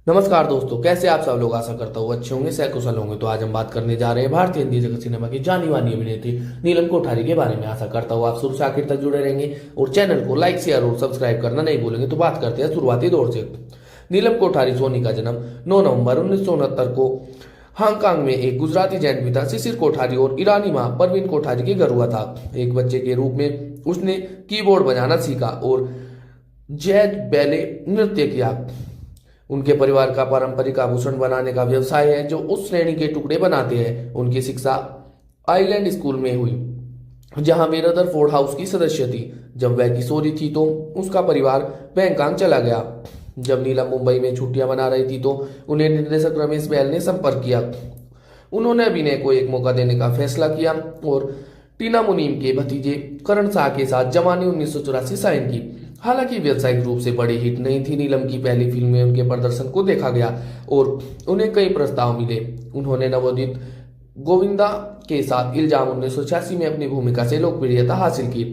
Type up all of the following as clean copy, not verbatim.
नमस्कार दोस्तों, कैसे आप सब लोग। आशा करता हूँ अच्छे होंगे, सकुशल होंगे। तो आज हम बात करने जा रहे हैं भारतीय हिंदी जगत सिनेमा की जानी मानी अभिनेत्री नीलम कोठारी के बारे में। आशा करता हूँ आप शुरू से आखिर तक जुड़े रहेंगे और चैनल को लाइक शेयर और सब्सक्राइब करना नहीं भूलेंगे। तो बात करते हैं शुरुआती दौर से। नीलम कोठारी सोनी का जन्म 9 नवंबर 1969 को हांगकांग में एक गुजराती जैन पिता शिशिर कोठारी और ईरानी मां परवीन कोठारी के घर हुआ था। एक बच्चे के रूप में उसने कीबोर्ड बजाना सीखा और जैज बैले नृत्य किया। उनके परिवार का पारंपरिक आभूषण बनाने का व्यवसाय है, जो उस श्रेणी के टुकड़े बनाते हैं। उनकी शिक्षा आइलैंड स्कूल में हुई, जहां वे रदरफोर्ड हाउस की सदस्य थी। जब वह किशोरी थी तो उसका परिवार बैंकॉक चला गया। जब नीलम मुंबई में छुट्टियां मना रही थी तो उन्हें निर्देशक रमेश बैल ने संपर्क किया। उन्होंने अभिनय को एक मौका देने का फैसला किया और टीना मुनीम के भतीजे करण शाह के साथ जवानी 1984 साइन की। हालांकि व्यावसायिक रूप से बड़ी हिट नहीं थी। नीलम की पहली फिल्म में उनके प्रदर्शन को देखा गया और उन्हें कई प्रस्ताव मिले। उन्होंने नवोदित गोविंदा के साथ इल्जाम 1986 में अपनी भूमिका से लोकप्रियता हासिल की।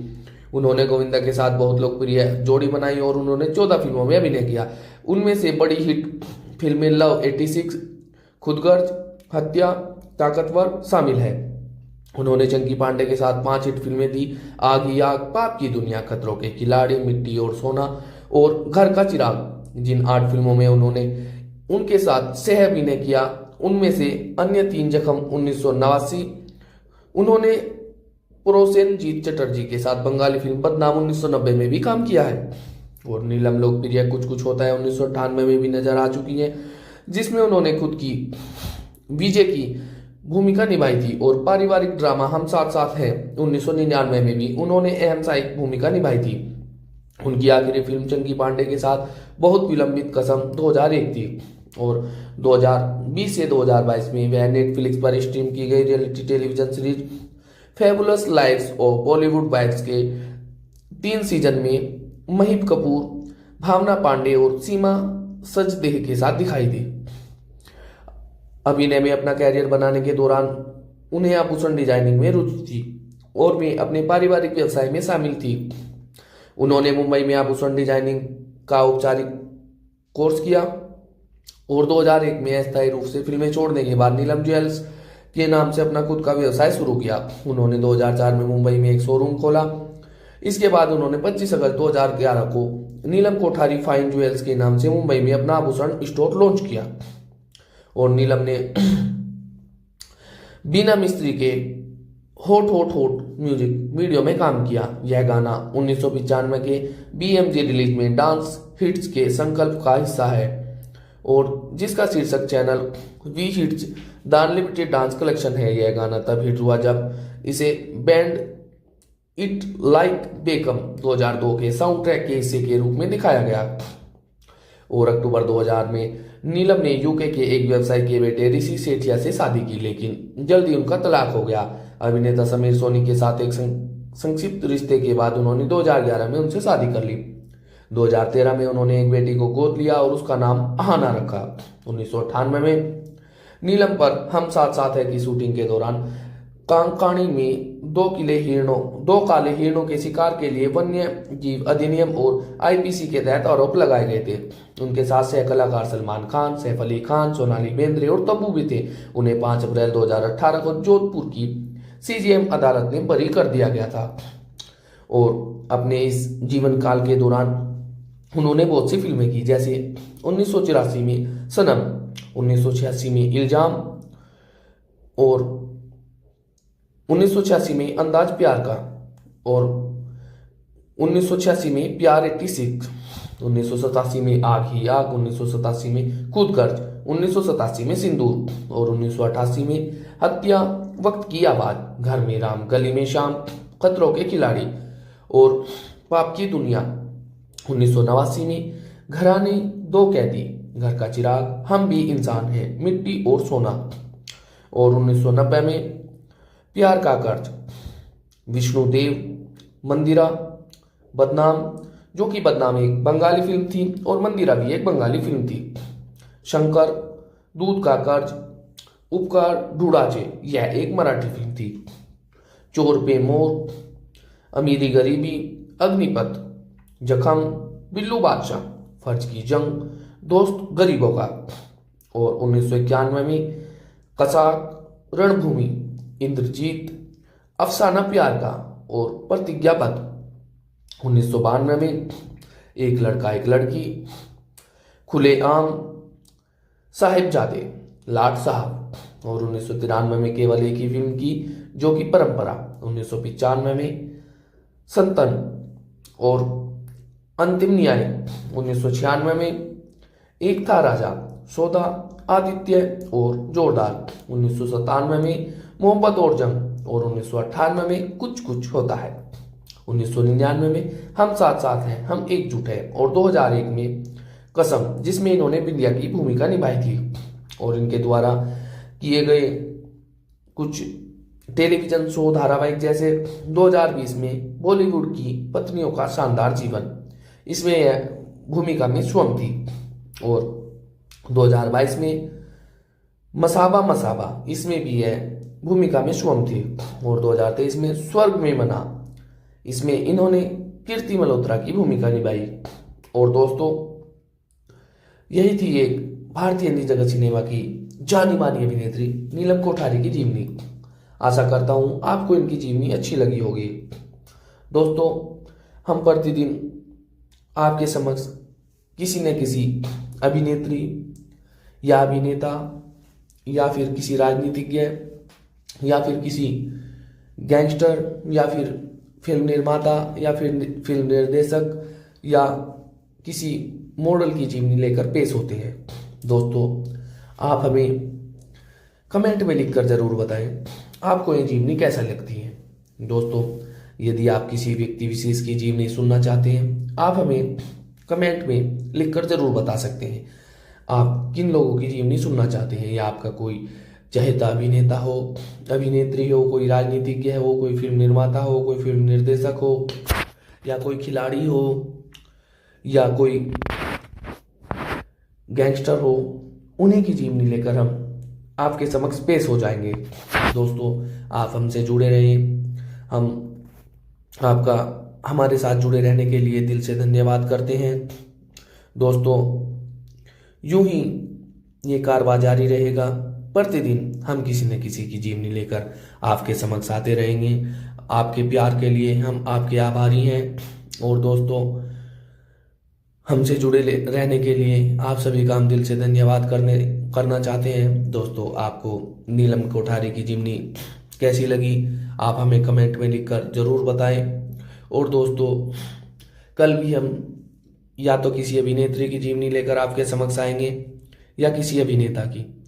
उन्होंने गोविंदा के साथ बहुत लोकप्रिय जोड़ी बनाई और उन्होंने 14 फिल्मों में अभिनय किया। उनमें से बड़ी हिट फिल्में लव 86, खुदगर्ज, हत्या, ताकतवर शामिल है। उन्होंने चंकी पांडे के साथ 5 हिट फिल्में दी: आग ही आग, पाप की दुनिया, खतरों के खिलाड़ी, मिट्टी और सोना और घर का चिराग। जिन 8 फिल्मों में उन्होंने उनके साथ सह अभिनय किया, उनमें से अन्य 3 जख्म 1989। उन्होंने प्रोसेनजीत चटर्जी के साथ बंगाली फिल्म बदनाम 1990 में भी काम किया है। और नीलम लोकप्रिय कुछ कुछ होता है 1998 में भी नजर आ चुकी है, जिसमें उन्होंने खुद की विजय की भूमिका निभाई थी। और पारिवारिक ड्रामा हम साथ साथ हैं 1999 में भी उन्होंने अहम सहायक भूमिका निभाई थी। उनकी आखिरी फिल्म चंकी पांडे के साथ बहुत विलंबित कसम 2001 थी। और 2020 से 2022 में वह नेटफ्लिक्स पर स्ट्रीम की गई reality television series fabulous lives of Bollywood wives के 3 सीजन में महिप कपूर, भावना पांडे और सीमा सचदेह के साथ दिखाई दी। अभिनय में अपना कैरियर बनाने के दौरान उन्हें आभूषण डिजाइनिंग में रुचि थी और वे अपने पारिवारिक व्यवसाय में शामिल थी। उन्होंने मुंबई में आभूषण डिजाइनिंग का औपचारिक कोर्स किया और 2001 में अस्थायी रूप से फिल्में छोड़ने के बाद नीलम ज्वेल्स के नाम से अपना खुद का व्यवसाय शुरू किया। उन्होंने 2004 में मुंबई में एक शोरूम खोला। इसके बाद उन्होंने 25 अगस्त 2011 को नीलम कोठारी फाइन ज्वेल्स के नाम से मुंबई में अपना आभूषण स्टोर लॉन्च किया। और नीलम ने बीना मिस्त्री के होट होट होट म्यूजिक वीडियो में काम किया। यह गाना 1995 के BMG रिलीज में डांस हिट्स के संकल्प का हिस्सा है और जिसका शीर्षक channel V hits the unlimited dance collection है। यह गाना तब हिट हुआ जब इसे बैंड इट लाइक बेकम 2002 के साउंड ट्रैक के हिस्से के रूप में दिखाया गया। और अक्टूबर 2000 में नीलम ने यूके के एक व्यवसायी के बेटे ऋषि सेठिया से शादी की, लेकिन जल्दी उनका तलाक हो गया। अभिनेता समीर सोनी के साथ एक संक्षिप्त रिश्ते के बाद उन्होंने 2011 में उनसे शादी कर ली। 2013 में उन्होंने एक बेटी को गोद लिया और उसका नाम आहाना रखा। 1998 में नीलम पर हम साथ साथ है की शूटिंग के दौरान कांकाणी में 2 काले हिरणों के शिकार के लिए वन्य जीव अधिनियम और IPC के तहत आरोप लगाए गए थे। उनके साथ सह कलाकार सलमान खान, सैफ अली खान, सोनाली बेंद्रे और तब्बू भी थे। उन्हें 5 अप्रैल 2018 को जोधपुर की CJM अदालत ने बरी कर दिया गया था। और अपने इस जीवन काल के दौरान उन्होंने बहुत सी फिल्में की, जैसे 1984 में सनम, 1986 में इल्जाम और 1986 में अंदाज प्यार का और 1986 में प्यार 86, 1987 में आग ही आग, 1987 में खुदगर्ज, 1987 में सिंदूर और 1988 में हत्या, वक्त की आवाज, घर में राम, गली में शाम, खतरों के खिलाड़ी और पाप की दुनिया। 1989 में घराने, 2 कैदी, घर का चिराग, हम भी इंसान हैं, मिट्टी और सोना। और 1990 में प्यार का कर्ज, विष्णुदेव, मंदिरा, बदनाम, जो कि बदनाम एक बंगाली फिल्म थी और मंदिरा भी एक बंगाली फिल्म थी, शंकर, दूध का कर्ज, उपकार ढूंढाचे, यह एक मराठी फिल्म थी, चोर पे मोर, अमीरी गरीबी, अग्निपथ, जखम, बिल्लू बादशाह, फर्ज की जंग, दोस्त गरीबों का। और 1991 में कसाक, रणभूमि, इंद्रजीत, अफसाना प्यार का और प्रतिज्ञाबद्ध। 1992 में एक लड़का एक लड़की, खुलेआम, साहिबजादे, लाट साहब। और 1993 में केवल एक ही फिल्म की जो कि परंपरा। 1995 में संतन और अंतिम न्याय। 1996 में एक था राजा, सौदा, आदित्य और जोरदार। 1997 में मोहब्बत और जंग। और 1998 में कुछ कुछ होता है। 1999 में हम साथ साथ हैं, हम एकजुट हैं। और 2001 में कसम, जिसमें इन्होंने बिंदिया की भूमिका निभाई थी। और इनके द्वारा किए गए कुछ टेलीविजन शो, धारावाहिक, जैसे 2020 में बॉलीवुड की पत्नियों का शानदार जीवन, इसमें यह भूमिका में स्वयं थी। और 2022 में मसाबा मसाबा, इसमें भी यह भूमिका में स्वयं थी। और 2023 में स्वर्ग में मना, इसमें इन्होंने कीर्ति मल्होत्रा की भूमिका निभाई। और दोस्तों, यही थी एक भारतीय हिंदी जगत सिनेमा की जानी मानी अभिनेत्री नीलम कोठारी की जीवनी। आशा करता हूं आपको इनकी जीवनी अच्छी लगी होगी। दोस्तों, हम प्रतिदिन आपके समक्ष किसी न किसी अभिनेत्री या अभिनेता या फिर किसी राजनीतिज्ञ या फिर किसी गैंगस्टर या फिर फिल्म निर्माता या फिर फिल्म निर्देशक या किसी मॉडल की जीवनी लेकर पेश होते हैं। दोस्तों, आप हमें कमेंट में लिखकर जरूर बताएं आपको ये जीवनी कैसा लगती है। दोस्तों, यदि आप किसी व्यक्ति विशेष की जीवनी सुनना चाहते हैं, आप हमें कमेंट में लिखकर जरूर बता सकते हैं आप किन लोगों की जीवनी सुनना चाहते हैं। या आपका कोई चहेता अभिनेता हो, अभिनेत्री हो, कोई राजनीतिज्ञ हो, कोई फिल्म निर्माता हो, कोई फिल्म निर्देशक हो, या कोई खिलाड़ी हो, या कोई गैंगस्टर हो, उन्हीं की जीवनी लेकर हम आपके समक्ष पेश हो जाएंगे। दोस्तों, आप हमसे जुड़े रहें। हम आपका हमारे साथ जुड़े रहने के लिए दिल से धन्यवाद करते हैं। दोस्तों, यूं ही ये कारवां जारी रहेगा। प्रतिदिन हम किसी न किसी की जीवनी लेकर आपके समक्ष आते रहेंगे। आपके प्यार के लिए हम आपके आभारी हैं। और दोस्तों, हमसे जुड़े रहने के लिए आप सभी का हम दिल से धन्यवाद करना चाहते हैं। दोस्तों, आपको नीलम कोठारी की जीवनी कैसी लगी, आप हमें कमेंट में लिखकर जरूर बताएं। और दोस्तों, कल भी हम या तो किसी अभिनेत्री की जीवनी लेकर आपके समक्ष आएंगे या किसी अभिनेता की।